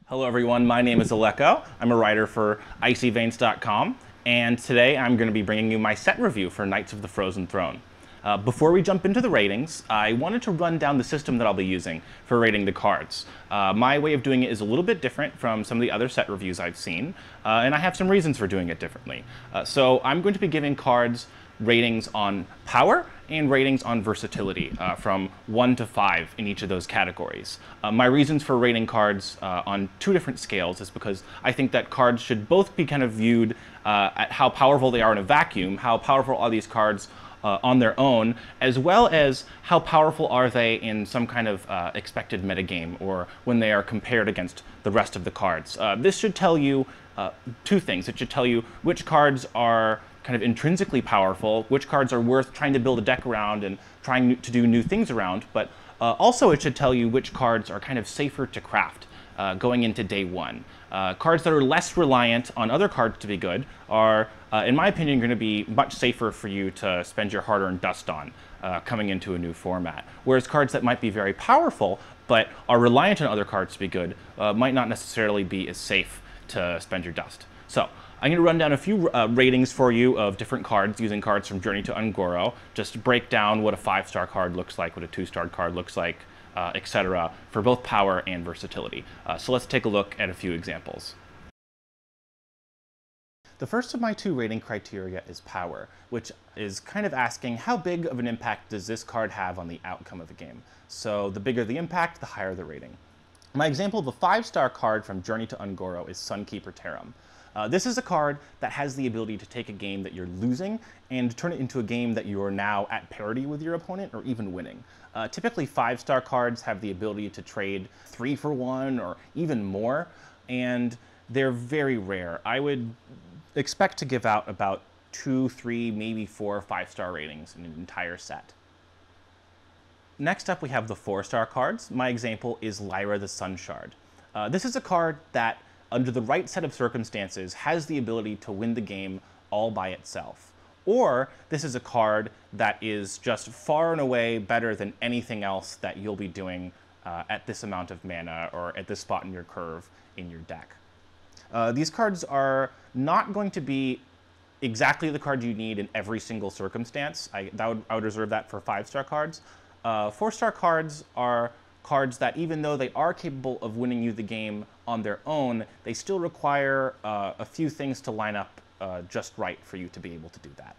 Hello everyone, my name is Aleco. I'm a writer for icyveins.com, and today I'm going to be bringing you my set review for Knights of the Frozen Throne. Before we jump into the ratings, I wanted to run down the system that I'll be using for rating the cards. My way of doing it is a little bit different from some of the other set reviews I've seen, and I have some reasons for doing it differently. So I'm going to be giving cards ratings on power and ratings on versatility from 1 to 5 in each of those categories. My reasons for rating cards on two different scales is because I think that cards should both be kind of viewed at how powerful they are in a vacuum, how powerful are these cards on their own, as well as how powerful are they in some kind of expected metagame or when they are compared against the rest of the cards. This should tell you two things. It should tell you which cards are kind of intrinsically powerful, which cards are worth trying to build a deck around and trying to do new things around, but also it should tell you which cards are kind of safer to craft going into day one. Cards that are less reliant on other cards to be good are, in my opinion, going to be much safer for you to spend your hard-earned dust on coming into a new format. Whereas cards that might be very powerful but are reliant on other cards to be good might not necessarily be as safe to spend your dust. So I'm going to run down a few ratings for you of different cards using cards from Journey to Ungoro, just to break down what a 5-star card looks like, what a 2-star card looks like, etc., for both power and versatility. So let's take a look at a few examples. The first of my two rating criteria is power, which is kind of asking how big of an impact does this card have on the outcome of the game. So the bigger the impact, the higher the rating. My example of a 5-star card from Journey to Ungoro is Sunkeeper Tarim. This is a card that has the ability to take a game that you're losing and turn it into a game that you are now at parity with your opponent or even winning. Typically 5-star cards have the ability to trade 3 for 1 or even more, and they're very rare. I would expect to give out about 2, 3, maybe 4 5-star ratings in an entire set. Next up we have the 4-star cards. My example is Lyra the Sunshard. This is a card that, under the right set of circumstances, has the ability to win the game all by itself. Or this is a card that is just far and away better than anything else that you'll be doing at this amount of mana or at this spot in your curve in your deck. These cards are not going to be exactly the card you need in every single circumstance. I would reserve that for 5-star cards. 4-star cards are cards that, even though they are capable of winning you the game on their own, they still require a few things to line up just right for you to be able to do that.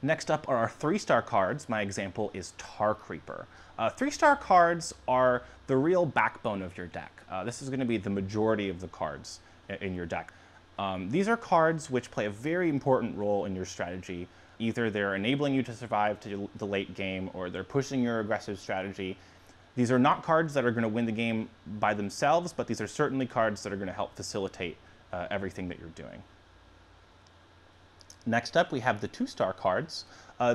Next up are our 3-star cards. My example is Tar Creeper. 3-star cards are the real backbone of your deck. This is going to be the majority of the cards in your deck. These are cards which play a very important role in your strategy. Either they're enabling you to survive to the late game, or they're pushing your aggressive strategy. These are not cards that are going to win the game by themselves, but these are certainly cards that are going to help facilitate everything that you're doing. Next up, we have the 2-star cards.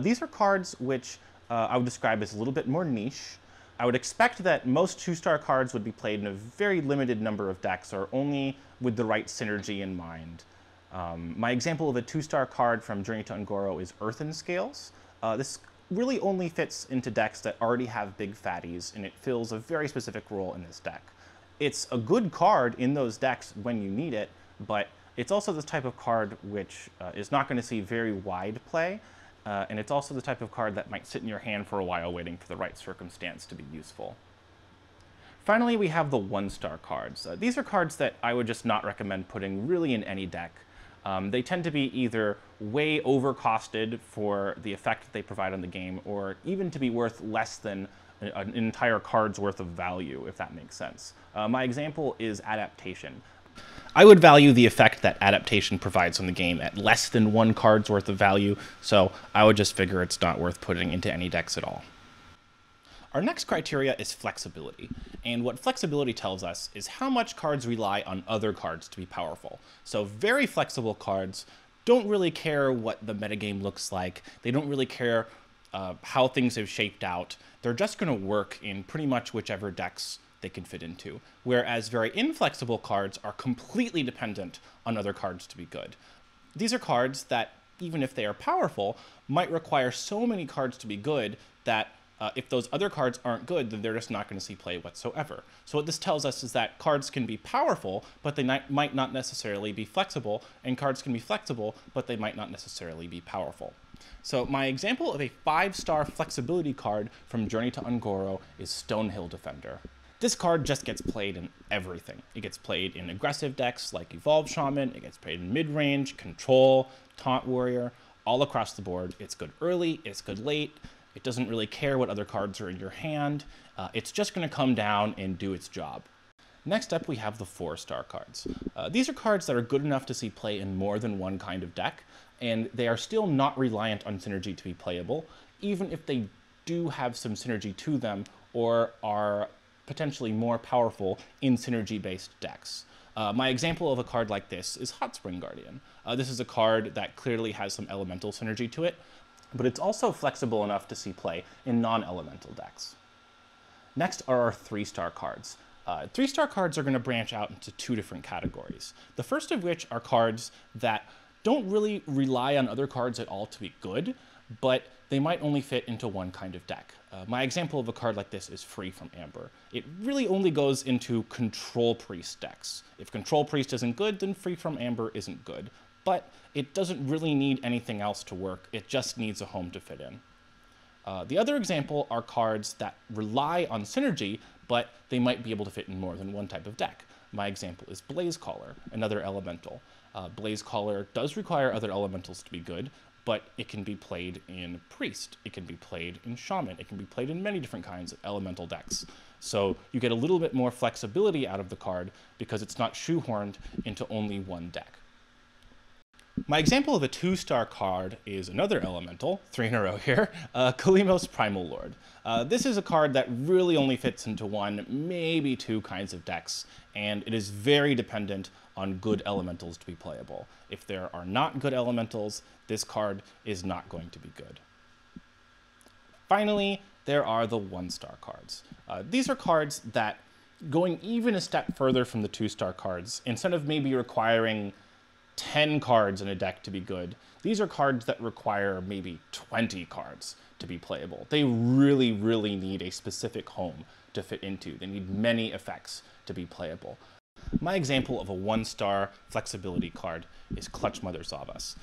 These are cards which I would describe as a little bit more niche. I would expect that most 2-star cards would be played in a very limited number of decks, or only with the right synergy in mind. My example of a 2-star card from Journey to Ungoro is Earthen Scales. This really only fits into decks that already have big fatties, and it fills a very specific role in this deck. It's a good card in those decks when you need it, but it's also the type of card which is not going to see very wide play, and it's also the type of card that might sit in your hand for a while waiting for the right circumstance to be useful. Finally, we have the 1-star cards. These are cards that I would just not recommend putting really in any deck. They tend to be either way overcosted for the effect that they provide on the game, or even to be worth less than an entire card's worth of value, if that makes sense. My example is Adaptation. I would value the effect that Adaptation provides on the game at less than 1 card's worth of value, so I would just figure it's not worth putting into any decks at all. Our next criteria is flexibility, and what flexibility tells us is how much cards rely on other cards to be powerful. So very flexible cards don't really care what the metagame looks like, they don't really care how things have shaped out, they're just going to work in pretty much whichever decks they can fit into, whereas very inflexible cards are completely dependent on other cards to be good. These are cards that, even if they are powerful, might require so many cards to be good that If those other cards aren't good, then they're just not going to see play whatsoever. So what this tells us is that cards can be powerful, but they might not necessarily be flexible, and cards can be flexible, but they might not necessarily be powerful. So my example of a 5-star flexibility card from Journey to Un'Goro is Stonehill Defender. This card just gets played in everything. It gets played in aggressive decks like Evolved Shaman, it gets played in mid-range, Control, Taunt Warrior, all across the board. It's good early, it's good late, it doesn't really care what other cards are in your hand. It's just going to come down and do its job. Next up, we have the 4-star cards. These are cards that are good enough to see play in more than one kind of deck, and they are still not reliant on synergy to be playable, even if they do have some synergy to them or are potentially more powerful in synergy-based decks. My example of a card like this is Hot Spring Guardian. This is a card that clearly has some elemental synergy to it, but it's also flexible enough to see play in non-elemental decks. Next are our 3-star cards. 3-star cards are going to branch out into 2 different categories. The first of which are cards that don't really rely on other cards at all to be good, but they might only fit into one kind of deck. My example of a card like this is Free from Amber. It really only goes into Control Priest decks. If Control Priest isn't good, then Free from Amber isn't good. But it doesn't really need anything else to work, it just needs a home to fit in. The other example are cards that rely on synergy, but they might be able to fit in more than one type of deck. My example is Blazecaller, another elemental. Blazecaller does require other elementals to be good, but it can be played in Priest, it can be played in Shaman, it can be played in many different kinds of elemental decks. So you get a little bit more flexibility out of the card because it's not shoehorned into only one deck. My example of a 2-star card is another elemental, 3 in a row here, Kalimos Primal Lord. This is a card that really only fits into 1, maybe 2 kinds of decks, and it is very dependent on good elementals to be playable. If there are not good elementals, this card is not going to be good. Finally, there are the 1-star cards. These are cards that, going even a step further from the 2-star cards, instead of maybe requiring 10 cards in a deck to be good, these are cards that require maybe 20 cards to be playable. They really, really need a specific home to fit into. They need many effects to be playable. My example of a 1-star flexibility card is Clutch Mother Zavas.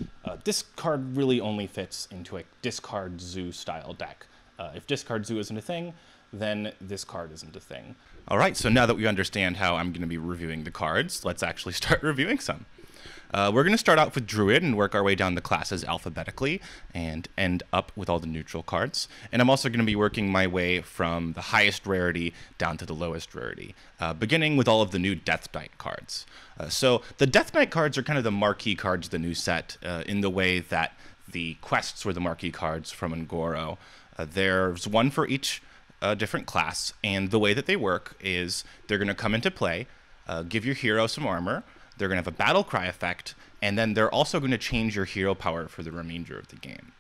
This card really only fits into a Discard Zoo style deck. If Discard Zoo isn't a thing, then this card isn't a thing. All right, so now that we understand how I'm going to be reviewing the cards, let's actually start reviewing some. We're going to start out with Druid and work our way down the classes alphabetically and end up with all the neutral cards. And I'm also going to be working my way from the highest rarity down to the lowest rarity, beginning with all of the new Death Knight cards. So the Death Knight cards are kind of the marquee cards of the new set in the way that the quests were the marquee cards from Un'Goro. There's one for each different class, and the way that they work is they're going to come into play, give your hero some armor, they're going to have a battle cry effect, and then they're also going to change your hero power for the remainder of the game.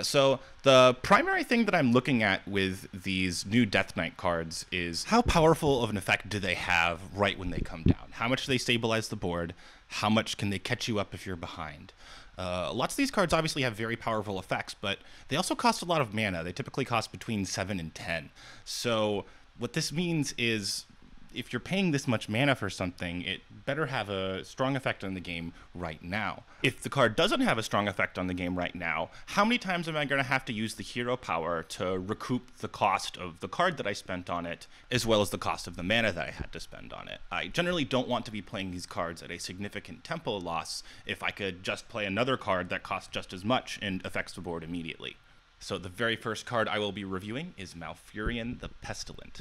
So the primary thing that I'm looking at with these new Death Knight cards is how powerful of an effect do they have right when they come down? How much do they stabilize the board? How much can they catch you up if you're behind? Lots of these cards obviously have very powerful effects, but they also cost a lot of mana. They typically cost between 7 and 10. So what this means is, if you're paying this much mana for something, it better have a strong effect on the game right now. If the card doesn't have a strong effect on the game right now, how many times am I going to have to use the hero power to recoup the cost of the card that I spent on it, as well as the cost of the mana that I had to spend on it? I generally don't want to be playing these cards at a significant tempo loss if I could just play another card that costs just as much and affects the board immediately. So the very first card I will be reviewing is Malfurion the Pestilent.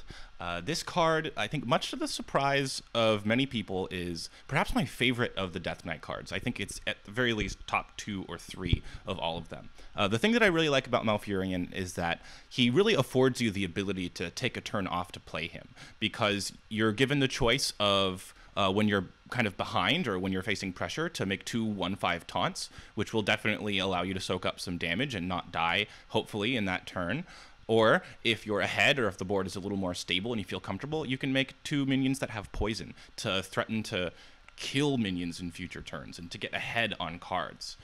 This card, I think much to the surprise of many people, is perhaps my favorite of the Death Knight cards. I think it's at the very least top 2 or 3 of all of them. The thing that I really like about Malfurion is that he really affords you the ability to take a turn off to play him, because you're given the choice of when you're kind of behind or when you're facing pressure to make 2 1/5 taunts, which will definitely allow you to soak up some damage and not die, hopefully, in that turn. Or if you're ahead or if the board is a little more stable and you feel comfortable, you can make 2 minions that have poison to threaten to kill minions in future turns and to get ahead on cards.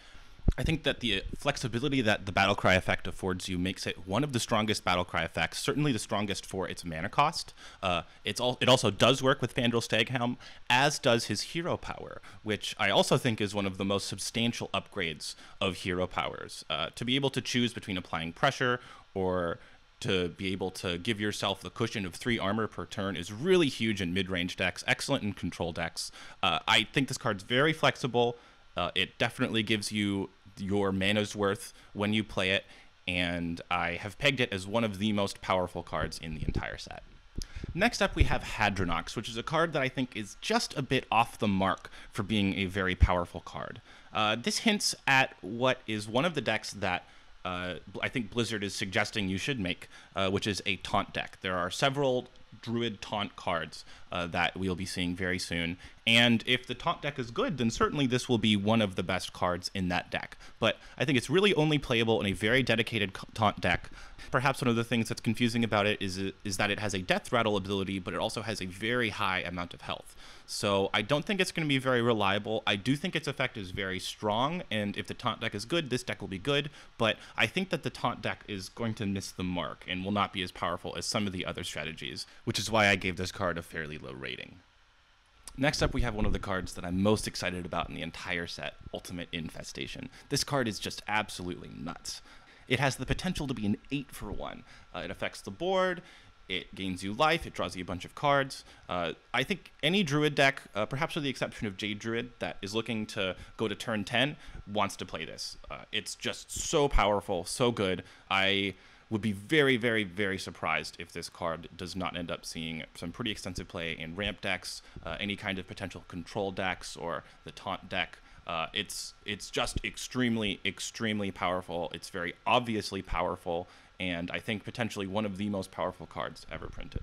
I think that the flexibility that the Battlecry effect affords you makes it one of the strongest Battlecry effects, certainly the strongest for its mana cost. It also does work with Fandral Staghelm, as does his hero power, which I also think is one of the most substantial upgrades of hero powers. To be able to choose between applying pressure or to be able to give yourself the cushion of 3 armor per turn is really huge in mid-range decks, excellent in control decks. I think this card's very flexible. It definitely gives you your mana's worth when you play it, and I have pegged it as one of the most powerful cards in the entire set. Next up, we have Hadronox, which is a card that I think is just a bit off the mark for being a very powerful card. This hints at what is one of the decks that I think Blizzard is suggesting you should make, which is a taunt deck. There are several Druid taunt cards that we'll be seeing very soon, and if the taunt deck is good, then certainly this will be one of the best cards in that deck. But I think it's really only playable in a very dedicated taunt deck. Perhaps one of the things that's confusing about it is that it has a death rattle ability, but it also has a very high amount of health. So I don't think it's going to be very reliable. I do think its effect is very strong, and if the taunt deck is good, this deck will be good, but I think that the taunt deck is going to miss the mark and will not be as powerful as some of the other strategies, which is why I gave this card a fairly low rating. Next up, we have one of the cards that I'm most excited about in the entire set, Ultimate Infestation. This card is just absolutely nuts. It has the potential to be an 8-for-1. It affects the board, it gains you life, it draws you a bunch of cards. I think any Druid deck, perhaps with the exception of Jade Druid, that is looking to go to turn 10, wants to play this. It's just so powerful, so good. I would be very, very, very surprised if this card does not end up seeing some pretty extensive play in ramp decks, any kind of potential control decks, or the taunt deck. It's just extremely, extremely powerful. It's very obviously powerful, and I think potentially one of the most powerful cards ever printed.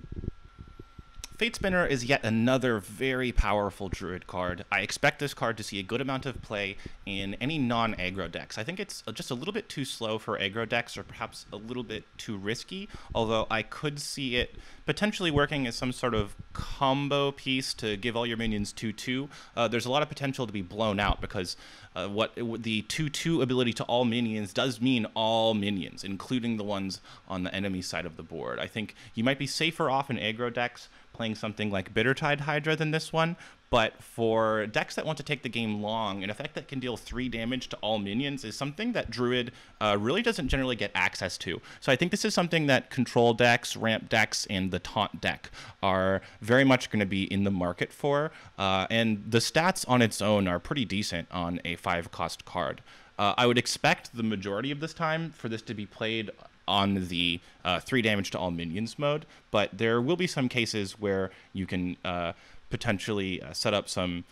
Fate Spinner is yet another very powerful Druid card. I expect this card to see a good amount of play in any non-aggro decks. I think it's just a little bit too slow for aggro decks, or perhaps a little bit too risky, although I could see it potentially working as some sort of combo piece to give all your minions 2/2. There's a lot of potential to be blown out because the 2/2 ability to all minions does mean all minions, including the ones on the enemy side of the board. I think you might be safer off in aggro decks playing something like Bittertide Hydra than this one, but for decks that want to take the game long, an effect that can deal 3 damage to all minions is something that Druid really doesn't generally get access to. So I think this is something that control decks, ramp decks, and the taunt deck are very much going to be in the market for, and the stats on its own are pretty decent on a 5-cost card. I would expect the majority of this time for this to be played on the 3 damage to all minions mode, but there will be some cases where you can potentially set up some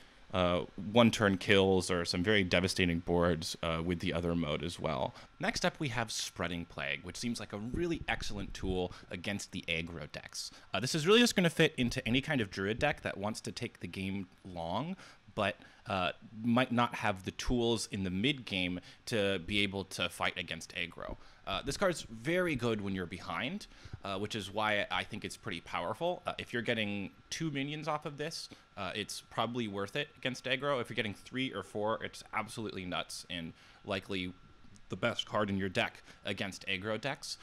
one-turn kills or some very devastating boards with the other mode as well. Next up, we have Spreading Plague, which seems like a really excellent tool against the aggro decks. This is really just going to fit into any kind of Druid deck that wants to take the game long, but might not have the tools in the mid-game to be able to fight against aggro. This card's very good when you're behind, which is why I think it's pretty powerful. If you're getting 2 minions off of this, it's probably worth it against aggro. If you're getting 3 or 4, it's absolutely nuts and likely the best card in your deck against aggro decks.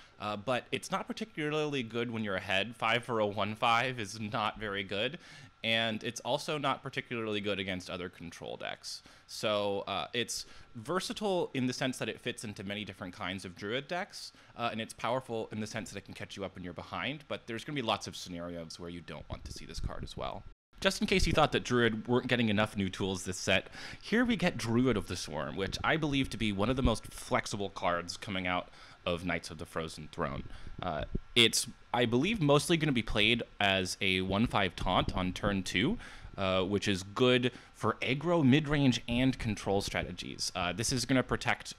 But it's not particularly good when you're ahead. 5 for a 1/5 is not very good. And it's also not particularly good against other control decks. So it's versatile in the sense that it fits into many different kinds of Druid decks, and it's powerful in the sense that it can catch you up when you're behind, but there's going to be lots of scenarios where you don't want to see this card as well. Just in case you thought that Druid weren't getting enough new tools this set, here we get Druid of the Swarm, which I believe to be one of the most flexible cards coming out of Knights of the Frozen Throne. It's, I believe, mostly going to be played as a 1/5 taunt on turn 2, which is good for aggro, mid-range, and control strategies. This is going to protect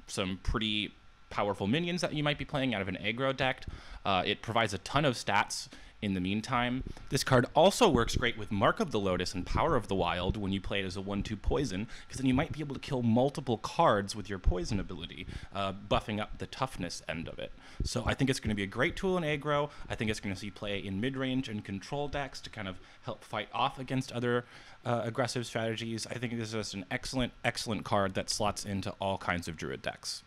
some pretty powerful minions that you might be playing out of an aggro deck. It provides a ton of stats in the meantime. This card also works great with Mark of the Lotus and Power of the Wild when you play it as a 1/2 poison, because then you might be able to kill multiple cards with your poison ability, buffing up the toughness end of it. So I think it's going to be a great tool in aggro. I think it's going to see play in mid-range and control decks to kind of help fight off against other aggressive strategies. I think this is just an excellent, excellent card that slots into all kinds of Druid decks.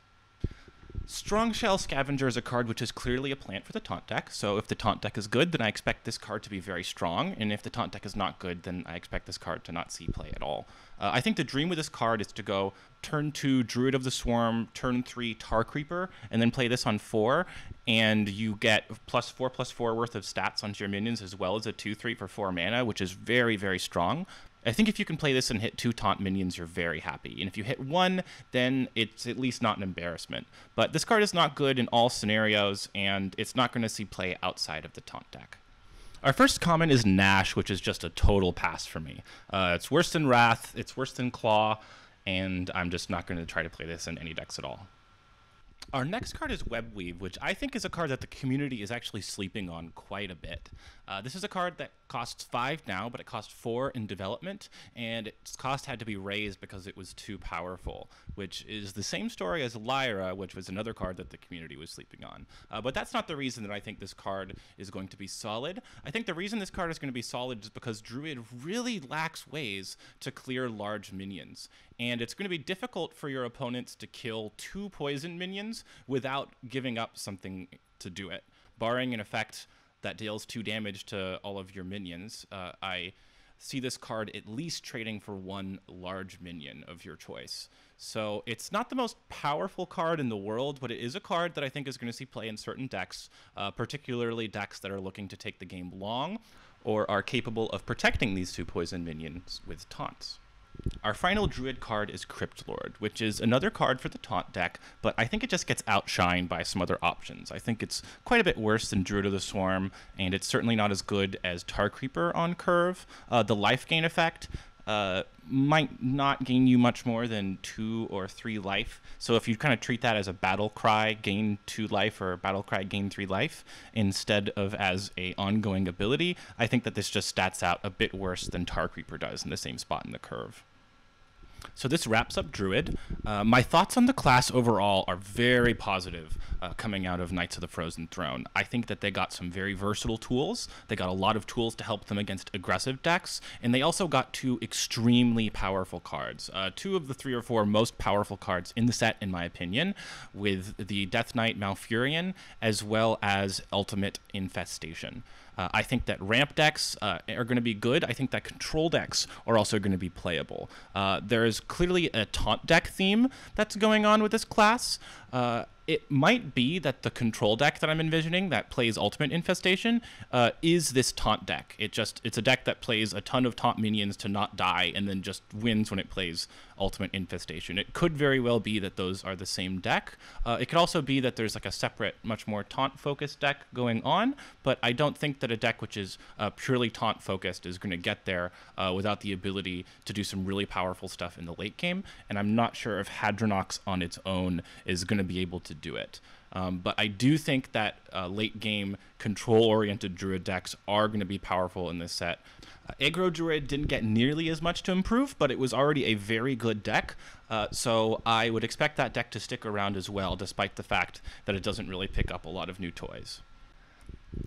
Strong Shell Scavenger is a card which is clearly a plant for the taunt deck, so if the taunt deck is good, then I expect this card to be very strong, and if the taunt deck is not good, then I expect this card to not see play at all. I think the dream with this card is to go turn 2 Druid of the Swarm, turn 3 Tar Creeper, and then play this on 4, and you get +4/+4 worth of stats onto your minions, as well as a 2/3 for 4 mana, which is very, very strong. I think if you can play this and hit 2 taunt minions, you're very happy. And if you hit 1, then it's at least not an embarrassment. But this card is not good in all scenarios, and it's not going to see play outside of the taunt deck. Our first common is Gnash, which is just a total pass for me. It's worse than Wrath, it's worse than Claw, and I'm just not going to try to play this in any decks at all. Our next card is Webweave, which I think is a card that the community is actually sleeping on quite a bit. This is a card that costs 5 now, but it cost 4 in development, and its cost had to be raised because it was too powerful, which is the same story as Lyra, which was another card that the community was sleeping on. But that's not the reason that I think this card is going to be solid. I think the reason this card is going to be solid is because Druid really lacks ways to clear large minions, and it's going to be difficult for your opponents to kill 2 poison minions without giving up something to do it. Barring an effect that deals 2 damage to all of your minions, I see this card at least trading for 1 large minion of your choice. So it's not the most powerful card in the world, but it is a card that I think is going to see play in certain decks, particularly decks that are looking to take the game long or are capable of protecting these 2 poison minions with taunts. Our final Druid card is Cryptlord, which is another card for the taunt deck, but I think it just gets outshined by some other options. I think it's quite a bit worse than Druid of the Swarm, and it's certainly not as good as Tar Creeper on curve. The life gain effect might not gain you much more than 2 or 3 life. So if you kind of treat that as a battle cry, gain 2 life, or battle cry, gain 3 life, instead of as a ongoing ability, I think that this just stats out a bit worse than Tar Creeper does in the same spot in the curve. So this wraps up Druid. My thoughts on the class overall are very positive coming out of Knights of the Frozen Throne. I think that they got some very versatile tools. They got a lot of tools to help them against aggressive decks, and they also got 2 extremely powerful cards. 2 of the 3 or 4 most powerful cards in the set, in my opinion, with the Death Knight Malfurion, as well as Ultimate Infestation. I think that ramp decks are going to be good. I think that control decks are also going to be playable. There is clearly a taunt deck theme that's going on with this class. It might be that the control deck that I'm envisioning that plays Ultimate Infestation is this taunt deck. It's a deck that plays a ton of taunt minions to not die and then just wins when it plays Ultimate Infestation. It could very well be that those are the same deck. It could also be that there's like a separate, much more taunt-focused deck going on, but I don't think that a deck which is purely taunt-focused is going to get there without the ability to do some really powerful stuff in the late game, and I'm not sure if Hadronox on its own is going to be able to do it. But I do think that late game control-oriented Druid decks are going to be powerful in this set. Aggro Druid didn't get nearly as much to improve, but it was already a very good deck, so I would expect that deck to stick around as well, despite the fact that it doesn't really pick up a lot of new toys.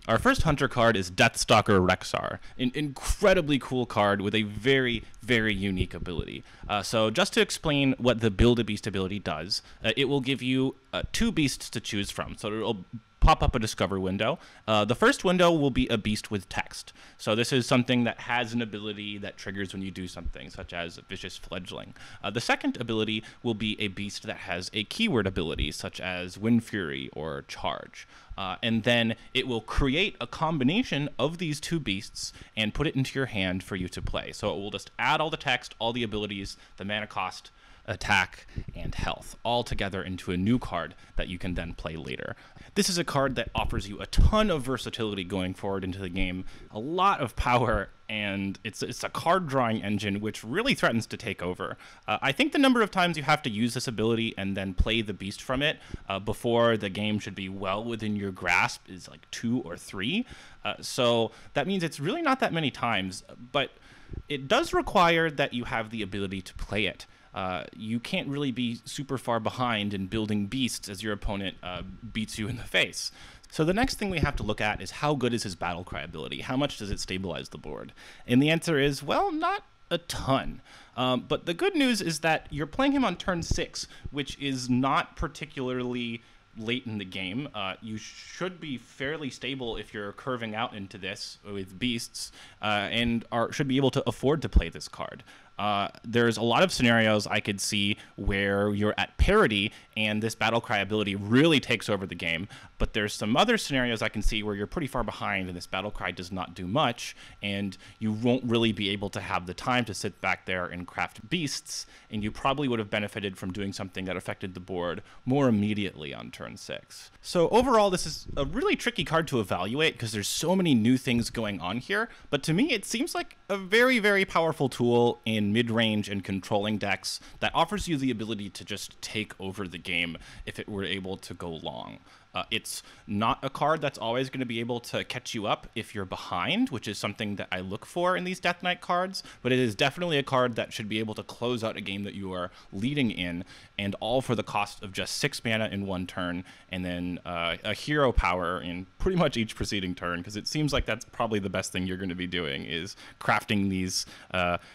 Our first Hunter card is Deathstalker Rexxar, an incredibly cool card with a very, very unique ability. So just to explain what the Build-A-Beast ability does, it will give you 2 beasts to choose from. So it'll pop up a discover window. The first window will be a beast with text. So this is something that has an ability that triggers when you do something, such as Vicious Fledgling. The second ability will be a beast that has a keyword ability, such as Wind Fury or Charge. And then it will create a combination of these 2 beasts and put it into your hand for you to play. So it will just add all the text, all the abilities, the mana cost, attack, and health, all together into a new card that you can then play later. This is a card that offers you a ton of versatility going forward into the game, a lot of power, and it's a card drawing engine which really threatens to take over. I think the number of times you have to use this ability and then play the beast from it before the game should be well within your grasp is like 2 or 3. So that means it's really not that many times, but it does require that you have the ability to play it. You can't really be super far behind in building beasts as your opponent beats you in the face. So the next thing we have to look at is how good is his battle cry ability? How much does it stabilize the board? And the answer is, well, not a ton. But the good news is that you're playing him on turn 6, which is not particularly late in the game. You should be fairly stable if you're curving out into this with beasts, and should be able to afford to play this card. There's a lot of scenarios I could see where you're at parity and this battle cry ability really takes over the game, but there's some other scenarios I can see where you're pretty far behind and this battle cry does not do much, and you won't really be able to have the time to sit back there and craft beasts, and you probably would have benefited from doing something that affected the board more immediately on turn 6. So overall, this is a really tricky card to evaluate because there's so many new things going on here, but to me it seems like a very, very powerful tool in mid-range and controlling decks that offers you the ability to just take over the game if it were able to go long. It's not a card that's always going to be able to catch you up if you're behind, which is something that I look for in these Death Knight cards, but it is definitely a card that should be able to close out a game that you are leading in, and all for the cost of just 6 mana in one turn, and then a hero power in pretty much each preceding turn, because it seems like that's probably the best thing you're going to be doing, is crafting these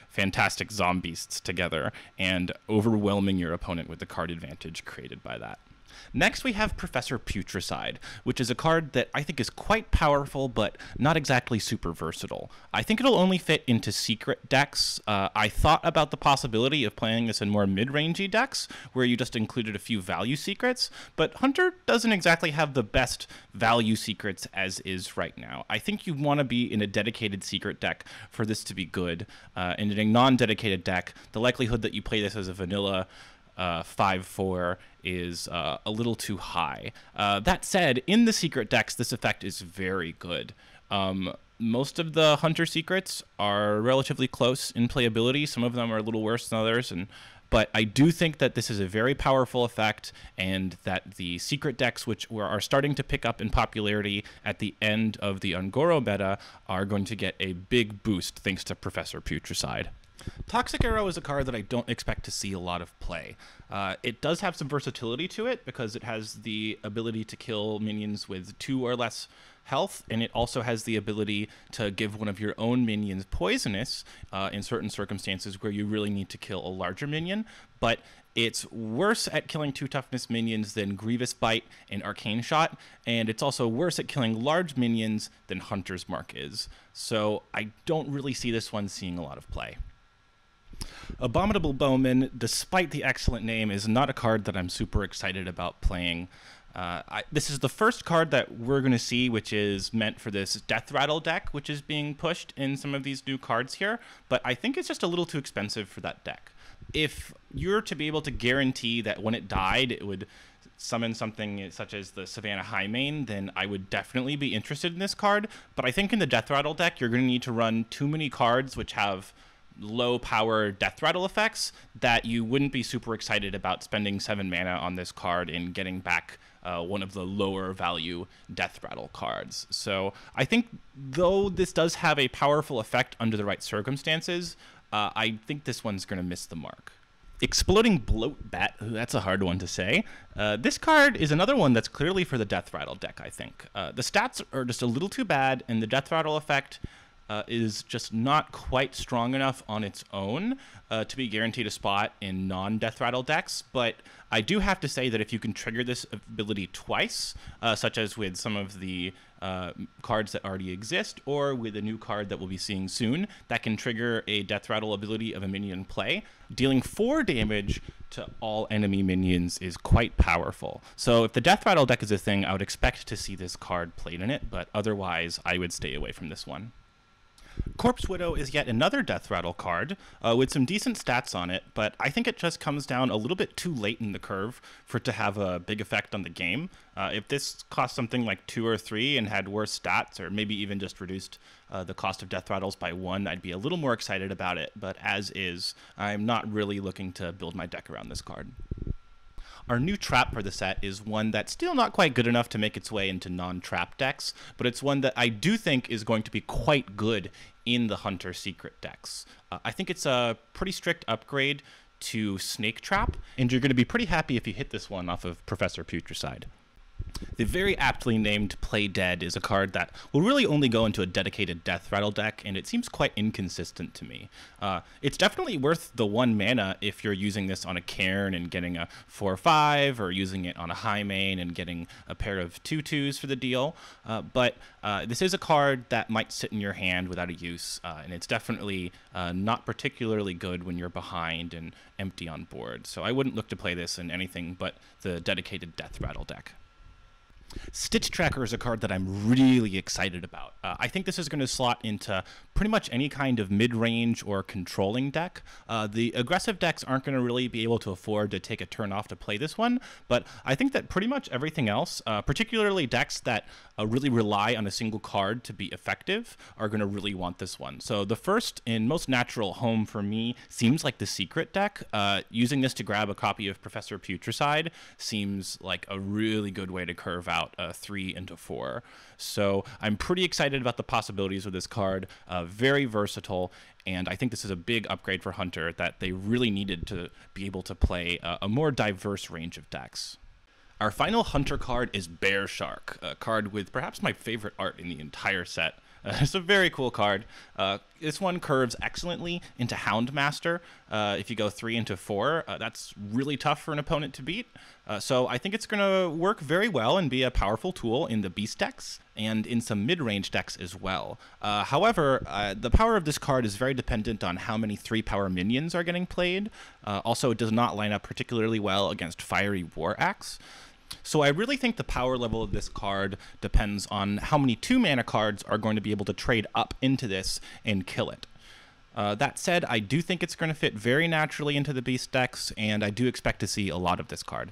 fantastic zombies together and overwhelming your opponent with the card advantage created by that. Next, we have Professor Putricide, which is a card that I think is quite powerful, but not exactly super versatile. I think it'll only fit into secret decks. I thought about the possibility of playing this in more mid-rangey decks, where you just included a few value secrets, but Hunter doesn't exactly have the best value secrets as is right now. I think you want to be in a dedicated secret deck for this to be good. And in a non-dedicated deck, the likelihood that you play this as a vanilla 5/4 is a little too high. That said, in the secret decks, this effect is very good. Most of the Hunter secrets are relatively close in playability. Some of them are a little worse than others, but I do think that this is a very powerful effect, and that the secret decks, which are starting to pick up in popularity at the end of the Ungoro meta, are going to get a big boost thanks to Professor Putricide. Toxic Arrow is a card that I don't expect to see a lot of play. It does have some versatility to it because it has the ability to kill minions with 2 or less health, and it also has the ability to give one of your own minions poisonous in certain circumstances where you really need to kill a larger minion, but it's worse at killing 2 toughness minions than Grievous Bite and Arcane Shot, and it's also worse at killing large minions than Hunter's Mark is. So I don't really see this one seeing a lot of play. Abominable Bowman, despite the excellent name, is not a card that I'm super excited about playing. This is the first card that we're going to see which is meant for this Death Rattle deck, which is being pushed in some of these new cards here, but I think it's just a little too expensive for that deck. If you're to be able to guarantee that when it died, it would summon something such as the Savannah Highmane, then I would definitely be interested in this card, but I think in the Death Rattle deck, you're going to need to run too many cards which have low power Death Rattle effects that you wouldn't be super excited about spending 7 mana on this card and getting back one of the lower value Death Rattle cards. So I think though this does have a powerful effect under the right circumstances, I think this one's going to miss the mark. Exploding Bloatbat, that's a hard one to say. This card is another one that's clearly for the Death Rattle deck, I think. The stats are just a little too bad, and the Death Rattle effect is just not quite strong enough on its own to be guaranteed a spot in non-Death Rattle decks, but I do have to say that if you can trigger this ability twice, such as with some of the cards that already exist, or with a new card that we'll be seeing soon, that can trigger a Death Rattle ability of a minion in play, dealing 4 damage to all enemy minions is quite powerful. So if the Death Rattle deck is a thing, I would expect to see this card played in it, but otherwise I would stay away from this one. Corpse Widow is yet another Death Rattle card with some decent stats on it, but I think it just comes down a little bit too late in the curve for it to have a big effect on the game. If this cost something like 2 or 3 and had worse stats, or maybe even just reduced the cost of Death Rattles by 1, I'd be a little more excited about it, but as is, I'm not really looking to build my deck around this card. Our new trap for the set is one that's still not quite good enough to make its way into non-trap decks, but it's one that I do think is going to be quite good in the Hunter Secret decks. I think it's a pretty strict upgrade to Snake Trap, and you're going to be pretty happy if you hit this one off of Professor Putricide. The very aptly named Play Dead is a card that will really only go into a dedicated Death Rattle deck, and it seems quite inconsistent to me. It's definitely worth the 1 mana if you're using this on a Cairn and getting a 4/5, or using it on a high main and getting a pair of 2/2s for the deal. But this is a card that might sit in your hand without a use, and it's definitely not particularly good when you're behind and empty on board. So I wouldn't look to play this in anything but the dedicated Death Rattle deck. Stitch Tracker is a card that I'm really excited about. I think this is going to slot into pretty much any kind of mid-range or controlling deck. The aggressive decks aren't going to really be able to afford to take a turn off to play this one, but I think that pretty much everything else, particularly decks that really rely on a single card to be effective, are going to really want this one. So the first and most natural home for me seems like the Secret deck. Using this to grab a copy of Professor Putricide seems like a really good way to curve out 3 into 4. So I'm pretty excited about the possibilities of this card. Very versatile, and I think this is a big upgrade for Hunter that they really needed to be able to play a more diverse range of decks. Our final Hunter card is Bear Shark, a card with perhaps my favorite art in the entire set. It's a very cool card. This one curves excellently into Houndmaster. If you go 3 into 4, that's really tough for an opponent to beat. So I think it's going to work very well and be a powerful tool in the Beast decks and in some mid-range decks as well. However, the power of this card is very dependent on how many 3-power minions are getting played. Also, it does not line up particularly well against Fiery War Axe. So I really think the power level of this card depends on how many 2-mana cards are going to be able to trade up into this and kill it. That said, I do think it's going to fit very naturally into the Beast decks, and I do expect to see a lot of this card.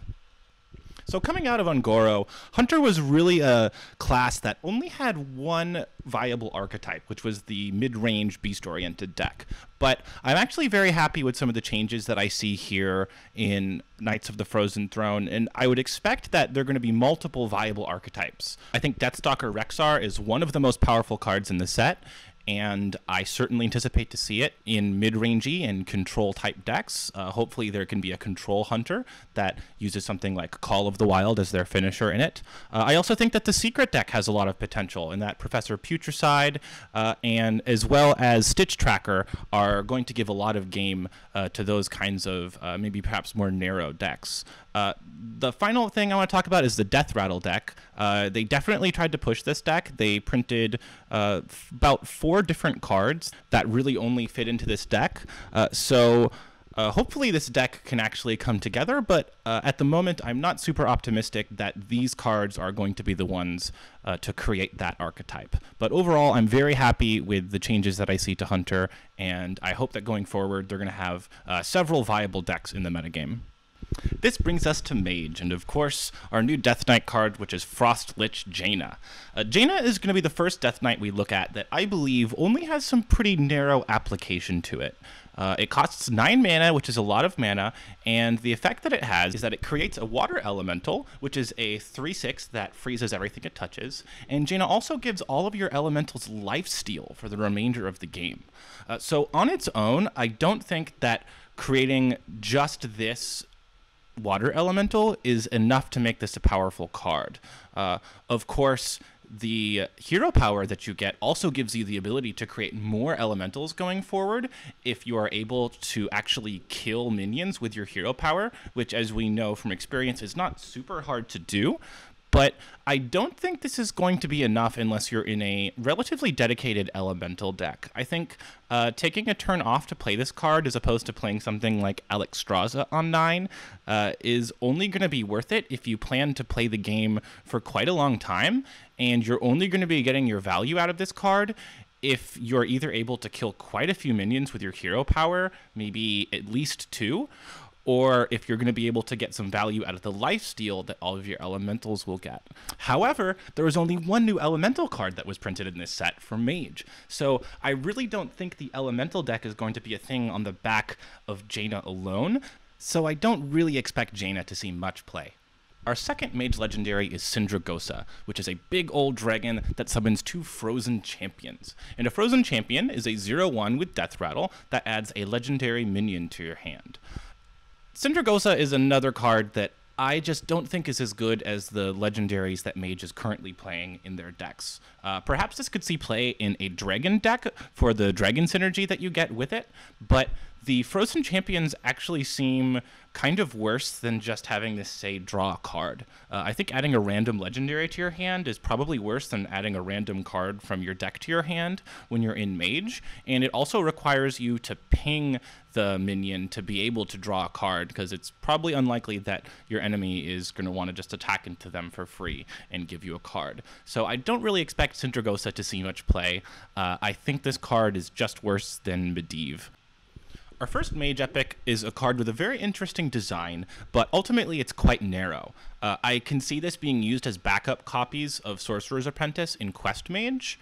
So coming out of Ungoro, Hunter was really a class that only had one viable archetype, which was the mid-range beast-oriented deck. But I'm actually very happy with some of the changes that I see here in Knights of the Frozen Throne, and I would expect that there are going to be multiple viable archetypes. I think Deathstalker Rexxar is one of the most powerful cards in the set, and I certainly anticipate to see it in mid-rangey and control-type decks. Hopefully there can be a control hunter that uses something like Call of the Wild as their finisher in it. I also think that the Secret deck has a lot of potential, and that Professor Putricide and as well as Stitch Tracker are going to give a lot of game to those kinds of maybe perhaps more narrow decks. The final thing I want to talk about is the Death Rattle deck. They definitely tried to push this deck. They printed about 4 different cards that really only fit into this deck. So hopefully this deck can actually come together, but at the moment I'm not super optimistic that these cards are going to be the ones to create that archetype. But overall, I'm very happy with the changes that I see to Hunter, and I hope that going forward they're going to have several viable decks in the metagame. This brings us to Mage, and of course, our new Death Knight card, which is Frost Lich Jaina. Jaina is going to be the first Death Knight we look at that I believe only has some pretty narrow application to it. It costs 9 mana, which is a lot of mana, and the effect that it has is that it creates a Water Elemental, which is a 3/6 that freezes everything it touches, and Jaina also gives all of your elementals lifesteal for the remainder of the game. So on its own, I don't think that creating just this Water Elemental is enough to make this a powerful card. Of course, the hero power that you get also gives you the ability to create more elementals going forward if you are able to actually kill minions with your hero power, which, as we know from experience, is not super hard to do. But I don't think this is going to be enough unless you're in a relatively dedicated elemental deck. I think taking a turn off to play this card as opposed to playing something like Alexstrasza on 9 is only going to be worth it if you plan to play the game for quite a long time, and you're only going to be getting your value out of this card if you're either able to kill quite a few minions with your hero power, maybe at least 2, or if you're going to be able to get some value out of the lifesteal that all of your elementals will get. However, there was only one new elemental card that was printed in this set for Mage, so I really don't think the elemental deck is going to be a thing on the back of Jaina alone, so I don't really expect Jaina to see much play. Our second Mage legendary is Sindragosa, which is a big old dragon that summons 2 frozen champions. And a frozen champion is a 0/1 with Death Rattle that adds a legendary minion to your hand. Sindragosa is another card that I just don't think is as good as the legendaries that Mage is currently playing in their decks. Perhaps this could see play in a dragon deck for the dragon synergy that you get with it, but the Frozen Champions actually seem kind of worse than just having this, say, draw a card. I think adding a random legendary to your hand is probably worse than adding a random card from your deck to your hand when you're in Mage, and it also requires you to ping the minion to be able to draw a card, because it's probably unlikely that your enemy is going to want to just attack into them for free and give you a card. So I don't really expect Sindragosa to see much play. I think this card is just worse than Medivh. Our first Mage Epic is a card with a very interesting design, but ultimately it's quite narrow. I can see this being used as backup copies of Sorcerer's Apprentice in Quest Mage,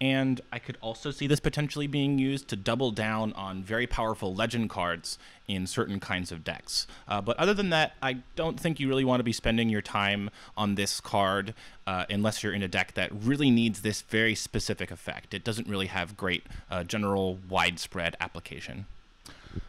and I could also see this potentially being used to double down on very powerful legend cards in certain kinds of decks. But other than that, I don't think you really want to be spending your time on this card unless you're in a deck that really needs this very specific effect. It doesn't really have great general widespread application.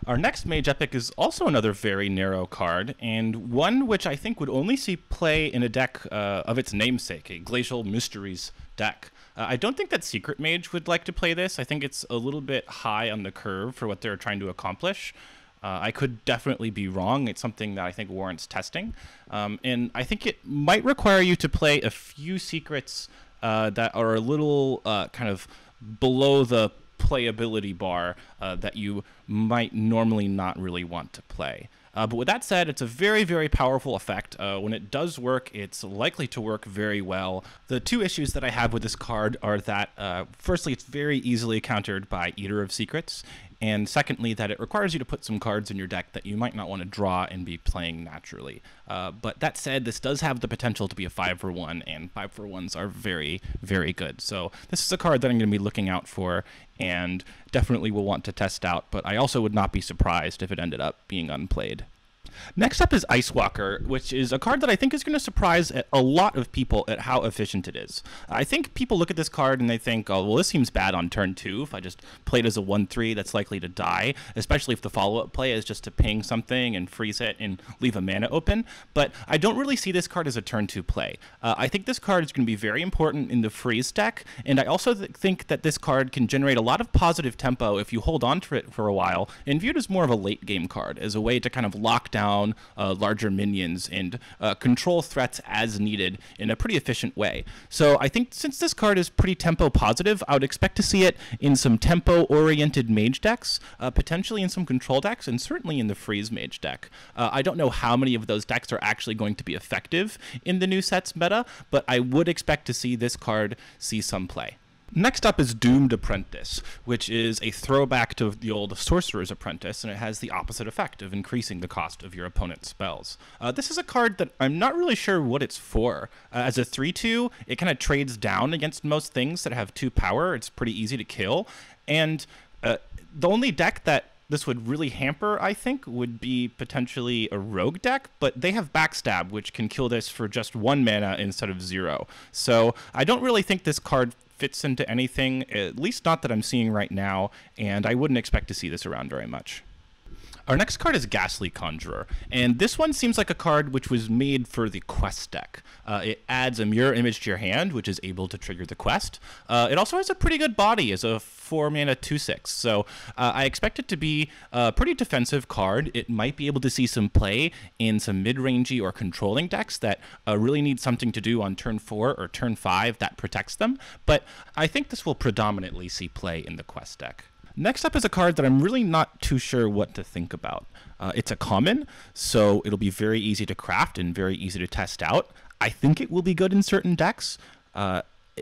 Our next Mage Epic is also another very narrow card, and one which I think would only see play in a deck of its namesake, a Glacial Mysteries deck. I don't think that Secret Mage would like to play this. I think it's a little bit high on the curve for what they're trying to accomplish. I could definitely be wrong. It's something that I think warrants testing. And I think it might require you to play a few secrets that are a little kind of below the playability bar that you might normally not really want to play. But with that said, it's a very, very powerful effect. When it does work, it's likely to work very well. The 2 issues that I have with this card are that, firstly, it's very easily countered by Eater of Secrets, and secondly, that it requires you to put some cards in your deck that you might not want to draw and be playing naturally. But that said, this does have the potential to be a 5-for-1, and 5-for-1s are very, very good. So this is a card that I'm going to be looking out for, and definitely will want to test out, but I also would not be surprised if it ended up being unplayed. Next up is Ice Walker, which is a card that I think is going to surprise a lot of people at how efficient it is. I think people look at this card and they think, oh, well, this seems bad on turn 2. If I just play it as a 1/3, that's likely to die, especially if the follow-up play is just to ping something and freeze it and leave a mana open. But I don't really see this card as a turn 2 play. I think this card is going to be very important in the freeze deck, and I also think that this card can generate a lot of positive tempo if you hold on to it for a while and view it as more of a late game card, as a way to kind of lock down larger minions and control threats as needed in a pretty efficient way. So I think since this card is pretty tempo positive, I would expect to see it in some tempo-oriented Mage decks, potentially in some control decks, and certainly in the Freeze Mage deck. I don't know how many of those decks are actually going to be effective in the new set's meta, but I would expect to see this card see some play. Next up is Doomed Apprentice, which is a throwback to the old Sorcerer's Apprentice, and it has the opposite effect of increasing the cost of your opponent's spells. This is a card that I'm not really sure what it's for. As a 3/2, it kind of trades down against most things that have 2 power. It's pretty easy to kill, and the only deck that this would really hamper, I think, would be potentially a rogue deck, but they have Backstab, which can kill this for just 1 mana instead of 0. So I don't really think this card fits into anything, at least not that I'm seeing right now, and I wouldn't expect to see this around very much. Our next card is Ghastly Conjurer, and this one seems like a card which was made for the quest deck. It adds a mirror image to your hand, which is able to trigger the quest. It also has a pretty good body as a 4-mana 2/6, so I expect it to be a pretty defensive card. It might be able to see some play in some mid-rangey or controlling decks that really need something to do on turn 4 or turn 5 that protects them, but I think this will predominantly see play in the quest deck. Next up is a card that I'm really not too sure what to think about. It's a common, so it'll be very easy to craft and very easy to test out. I think it will be good in certain decks.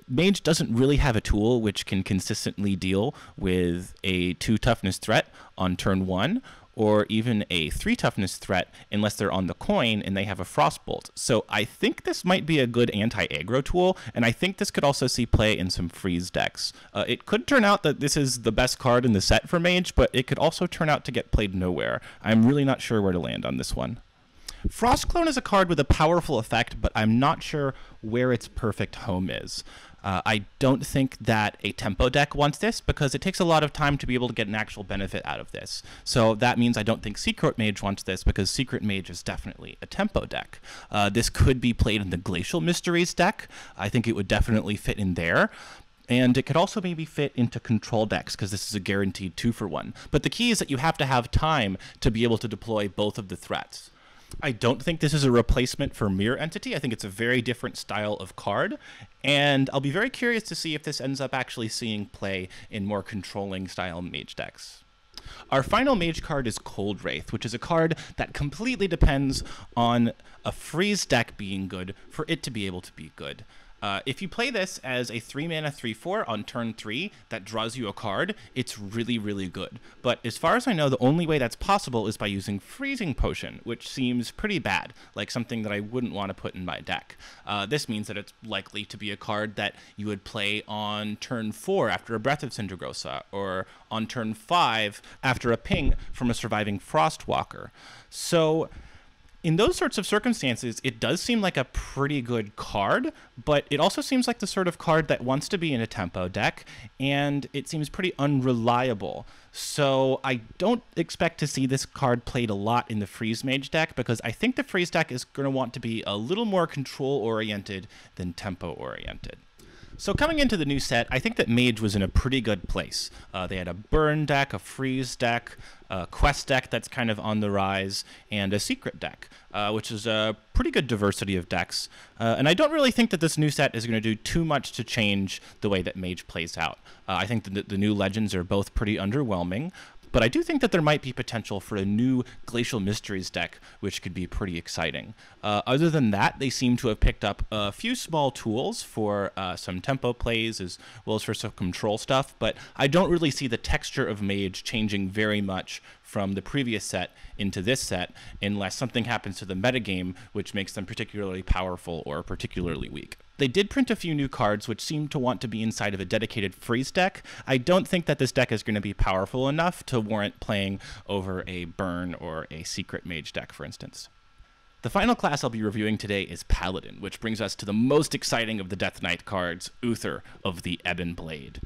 Mage doesn't really have a tool which can consistently deal with a 2 toughness threat on turn 1, or even a 3 toughness threat unless they're on the coin and they have a Frostbolt. So I think this might be a good anti-aggro tool, and I think this could also see play in some freeze decks. It could turn out that this is the best card in the set for Mage, but it could also turn out to get played nowhere. I'm really not sure where to land on this one. Frostclone is a card with a powerful effect, but I'm not sure where its perfect home is. I don't think that a tempo deck wants this because it takes a lot of time to be able to get an actual benefit out of this. So that means I don't think Secret Mage wants this because Secret Mage is definitely a tempo deck. This could be played in the Glacial Mysteries deck. I think it would definitely fit in there. And it could also maybe fit into control decks because this is a guaranteed 2-for-1. But the key is that you have to have time to be able to deploy both of the threats. I don't think this is a replacement for Mirror Entity. I think it's a very different style of card, and I'll be very curious to see if this ends up actually seeing play in more controlling style Mage decks. Our final Mage card is Cold Wraith, which is a card that completely depends on a freeze deck being good for it to be able to be good. If you play this as a 3-mana 3/4 on turn 3 that draws you a card, it's really, really good. But as far as I know, the only way that's possible is by using Freezing Potion, which seems pretty bad, like something that I wouldn't want to put in my deck. This means that it's likely to be a card that you would play on turn 4 after a Breath of Cindergrosa, or on turn 5 after a ping from a surviving Frostwalker. So in those sorts of circumstances, it does seem like a pretty good card, but it also seems like the sort of card that wants to be in a tempo deck, and it seems pretty unreliable. So I don't expect to see this card played a lot in the Freeze Mage deck, because I think the Freeze deck is going to want to be a little more control-oriented than tempo-oriented. So coming into the new set, I think that Mage was in a pretty good place. They had a burn deck, a freeze deck, a quest deck that's kind of on the rise, and a secret deck, which is a pretty good diversity of decks. And I don't really think that this new set is going to do too much to change the way that Mage plays out. I think that the new legends are both pretty underwhelming, but I do think that there might be potential for a new Glacial Mysteries deck, which could be pretty exciting. Other than that, they seem to have picked up a few small tools for some tempo plays as well as for some control stuff, but I don't really see the texture of Mage changing very much from the previous set into this set, unless something happens to the metagame which makes them particularly powerful or particularly weak. They did print a few new cards which seem to want to be inside of a dedicated freeze deck. I don't think that this deck is going to be powerful enough to warrant playing over a burn or a secret Mage deck, for instance. The final class I'll be reviewing today is Paladin, which brings us to the most exciting of the Death Knight cards, Uther of the Ebon Blade.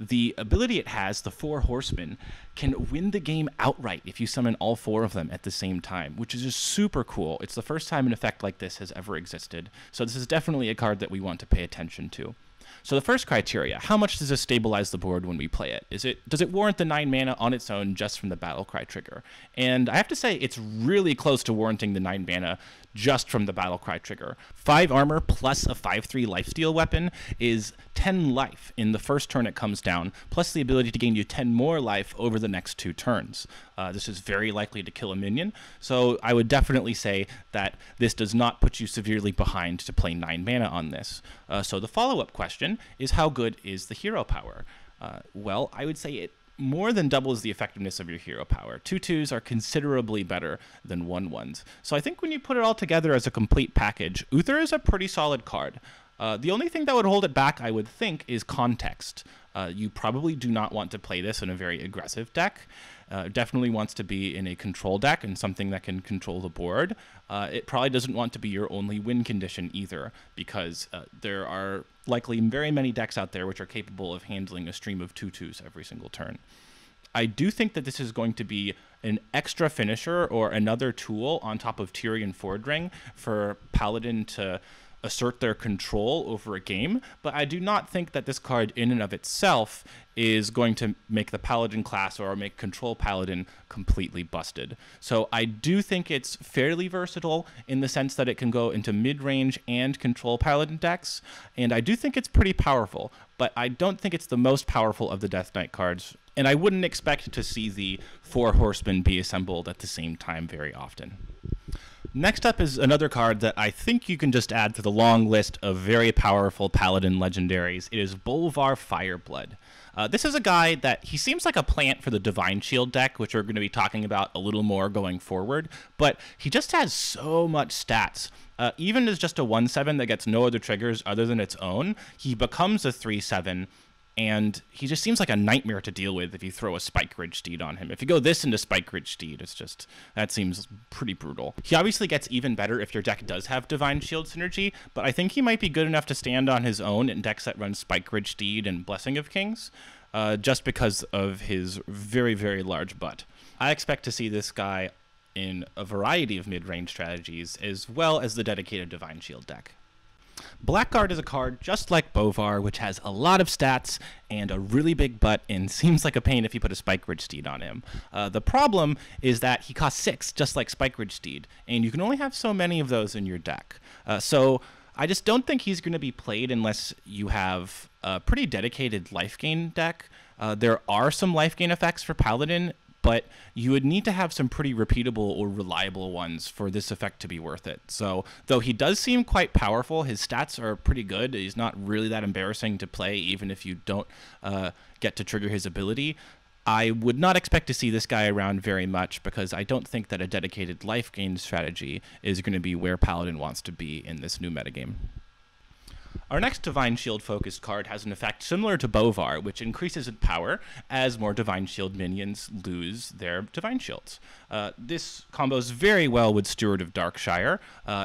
The ability it has, the 4 Horsemen, can win the game outright if you summon all 4 of them at the same time, which is just super cool. It's the first time an effect like this has ever existed, so this is definitely a card that we want to pay attention to. So the first criteria, how much does this stabilize the board when we play it? Does it warrant the 9 mana on its own just from the Battlecry trigger? And I have to say, it's really close to warranting the 9 mana just from the Battlecry trigger. 5 armor plus a 5/3 lifesteal weapon is 10 life in the first turn it comes down, plus the ability to gain you 10 more life over the next 2 turns. This is very likely to kill a minion, so I would definitely say that this does not put you severely behind to play 9 mana on this. So the follow-up question is, how good is the hero power? Well, I would say it more than doubles the effectiveness of your hero power. 2/2s are considerably better than 1/1s. So I think when you put it all together as a complete package, Uther is a pretty solid card. The only thing that would hold it back, I would think, is context. You probably do not want to play this in a very aggressive deck. Definitely wants to be in a control deck and something that can control the board. It probably doesn't want to be your only win condition either, because there are likely very many decks out there which are capable of handling a stream of 2/2s every single turn. I do think that this is going to be an extra finisher or another tool on top of Tyrian Fordring for Paladin to assert their control over a game, but I do not think that this card in and of itself is going to make the Paladin class or make Control Paladin completely busted. So I do think it's fairly versatile in the sense that it can go into mid-range and Control Paladin decks, and I do think it's pretty powerful, but I don't think it's the most powerful of the Death Knight cards, and I wouldn't expect to see the 4 Horsemen be assembled at the same time very often. Next up is another card that I think you can just add to the long list of very powerful Paladin legendaries. It is Bolvar Fireblood. This is a guy that he seems like a plant for the Divine Shield deck, which we're going to be talking about a little more going forward, but he just has so much stats. Even as just a 1/7 that gets no other triggers other than its own, he becomes a 3/7, and he just seems like a nightmare to deal with if you throw a Spike Ridge Steed on him. If you go this into Spike Ridge Steed, it's just, that seems pretty brutal. He obviously gets even better if your deck does have Divine Shield synergy, but I think he might be good enough to stand on his own in decks that run Spike Ridge Steed and Blessing of Kings, just because of his very, very large butt. I expect to see this guy in a variety of mid-range strategies, as well as the dedicated Divine Shield deck. Blackguard is a card just like Bolvar, which has a lot of stats and a really big butt and seems like a pain if you put a Spike Ridge Steed on him. The problem is that he costs 6, just like Spike Ridge Steed, and you can only have so many of those in your deck. So I just don't think he's going to be played unless you have a pretty dedicated life gain deck. There are some life gain effects for Paladin, but you would need to have some pretty repeatable or reliable ones for this effect to be worth it. So, though he does seem quite powerful, his stats are pretty good. He's not really that embarrassing to play, even if you don't get to trigger his ability. I would not expect to see this guy around very much, because I don't think that a dedicated life gain strategy is going to be where Paladin wants to be in this new metagame. Our next Divine Shield focused card has an effect similar to Bolvar, which increases in power as more Divine Shield minions lose their Divine Shields. This combos very well with Steward of Darkshire.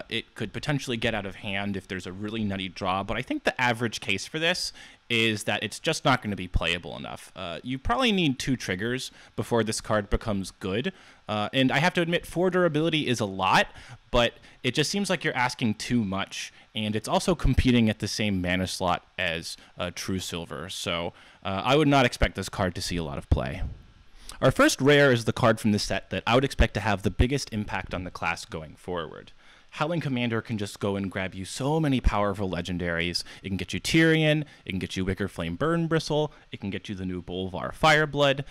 It could potentially get out of hand if there's a really nutty draw, but I think the average case for this is that it's just not going to be playable enough. You probably need 2 triggers before this card becomes good. And I have to admit, 4 durability is a lot, but it just seems like you're asking too much, and it's also competing at the same mana slot as True Silver, so I would not expect this card to see a lot of play. Our first rare is the card from the set that I would expect to have the biggest impact on the class going forward. Howling Commander can just go and grab you so many powerful legendaries. It can get you Tyrion, it can get you Wicker Flame Burn Bristle, it can get you the new Bolvar Fireblood.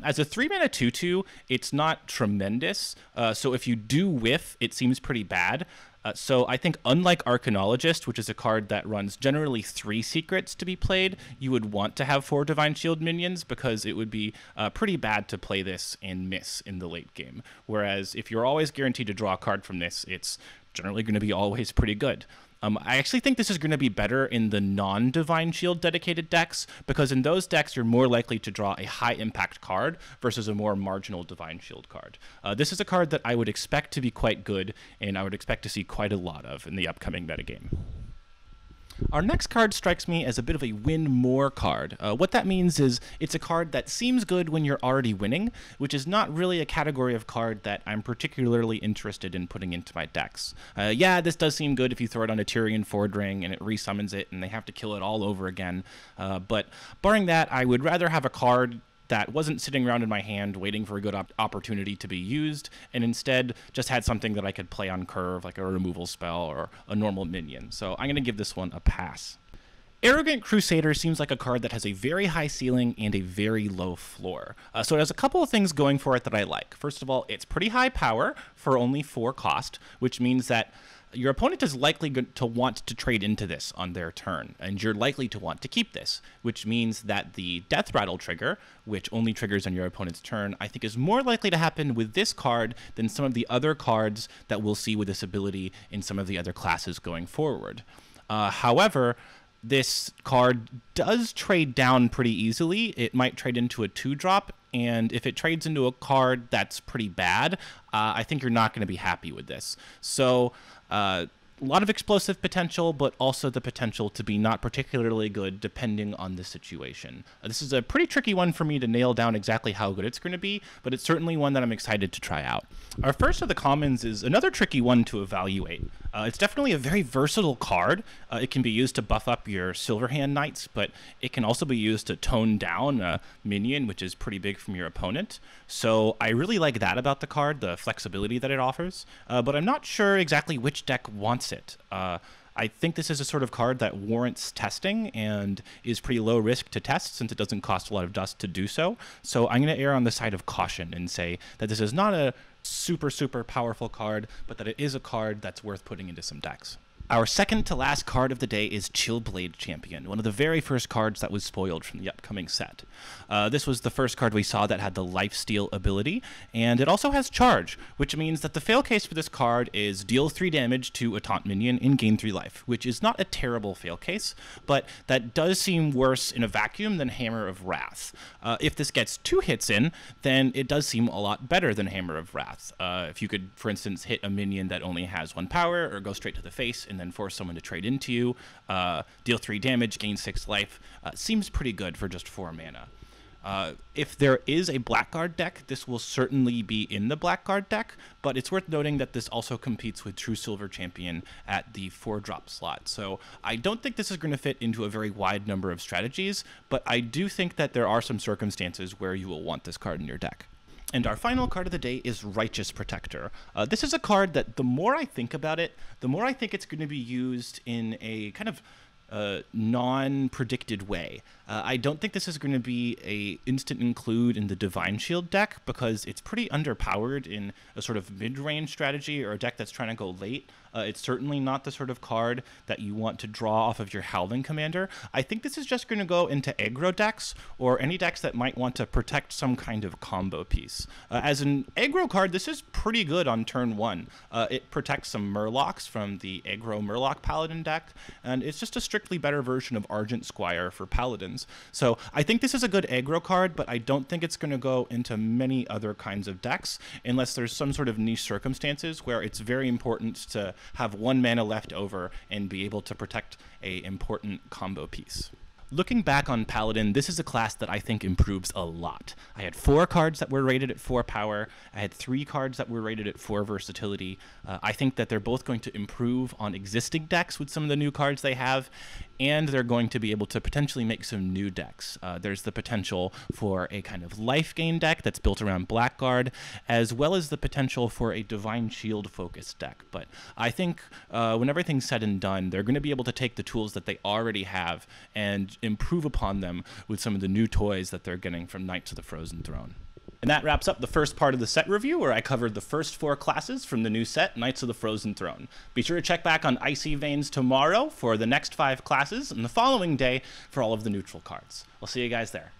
As a 3-mana 2/2, it's not tremendous, so if you do whiff, it seems pretty bad. So I think unlike Arcanologist, which is a card that runs generally 3 secrets to be played, you would want to have 4 Divine Shield minions, because it would be pretty bad to play this and miss in the late game. Whereas if you're always guaranteed to draw a card from this, it's generally going to be always pretty good. I actually think this is going to be better in the non-Divine Shield dedicated decks, because in those decks you're more likely to draw a high-impact card versus a more marginal Divine Shield card. This is a card that I would expect to be quite good, and I would expect to see quite a lot of in the upcoming metagame. Our next card strikes me as a bit of a win more card. What that means is it's a card that seems good when you're already winning, which is not really a category of card that I'm particularly interested in putting into my decks. Yeah, this does seem good if you throw it on a Tyrion Ford Ring and it resummons it and they have to kill it all over again. But barring that, I would rather have a card that wasn't sitting around in my hand waiting for a good opportunity to be used, and instead just had something that I could play on curve, like a removal spell or a normal minion. So I'm going to give this one a pass. Arrogant Crusader seems like a card that has a very high ceiling and a very low floor. So it has a couple of things going for it that I like. First of all, it's pretty high power for only 4 cost, which means that your opponent is likely to want to trade into this on their turn, and you're likely to want to keep this, which means that the Death Rattle trigger, which only triggers on your opponent's turn, I think is more likely to happen with this card than some of the other cards that we'll see with this ability in some of the other classes going forward. However, this card does trade down pretty easily. It might trade into a 2-drop, and if it trades into a card that's pretty bad, I think you're not going to be happy with this. So a lot of explosive potential, but also the potential to be not particularly good depending on the situation. This is a pretty tricky one for me to nail down exactly how good it's going to be, but it's certainly one that I'm excited to try out. Our first of the commons is another tricky one to evaluate. It's definitely a very versatile card. It can be used to buff up your Silverhand Knights, but it can also be used to tone down a minion, which is pretty big from your opponent. So I really like that about the card, the flexibility that it offers, but I'm not sure exactly which deck wants it. I think this is a sort of card that warrants testing and is pretty low risk to test since it doesn't cost a lot of dust to do so. So I'm going to err on the side of caution and say that this is not a super, super powerful card, but that it is a card that's worth putting into some decks. Our second to last card of the day is Chillblade Champion, one of the very first cards that was spoiled from the upcoming set. This was the first card we saw that had the Lifesteal ability, and it also has Charge, which means that the fail case for this card is deal 3 damage to a taunt minion and gain 3 life, which is not a terrible fail case, but that does seem worse in a vacuum than Hammer of Wrath. If this gets 2 hits in, then it does seem a lot better than Hammer of Wrath. If you could, for instance, hit a minion that only has 1 power, or go straight to the face, and then force someone to trade into you, deal 3 damage, gain 6 life, seems pretty good for just 4 mana. If there is a Blackguard deck, this will certainly be in the Blackguard deck, but it's worth noting that this also competes with True Silver Champion at the 4-drop slot. So I don't think this is going to fit into a very wide number of strategies, but I do think that there are some circumstances where you will want this card in your deck. And our final card of the day is Righteous Protector. This is a card that the more I think about it, the more I think it's going to be used in a kind of non-predicted way. I don't think this is going to be a instant include in the Divine Shield deck because it's pretty underpowered in a sort of mid-range strategy or a deck that's trying to go late. It's certainly not the sort of card that you want to draw off of your Howling Commander. I think this is just going to go into aggro decks or any decks that might want to protect some kind of combo piece. As an aggro card, this is pretty good on turn 1. It protects some Murlocs from the aggro Murloc Paladin deck, and it's just a strictly better version of Argent Squire for Paladins. So I think this is a good aggro card, but I don't think it's going to go into many other kinds of decks unless there's some sort of niche circumstances where it's very important to have 1 mana left over and be able to protect a important combo piece. Looking back on Paladin, this is a class that I think improves a lot. I had 4 cards that were rated at 4 power. I had 3 cards that were rated at 4 versatility. I think that they're both going to improve on existing decks with some of the new cards they have, and they're going to be able to potentially make some new decks. There's the potential for a kind of life gain deck that's built around Blackguard, as well as the potential for a Divine Shield focused deck. But I think when everything's said and done, they're going to be able to take the tools that they already have and improve upon them with some of the new toys that they're getting from Knights of the Frozen Throne. And that wraps up the first part of the set review, where I covered the first 4 classes from the new set, Knights of the Frozen Throne. Be sure to check back on Icy Veins tomorrow for the next 5 classes, and the following day for all of the neutral cards. I'll see you guys there.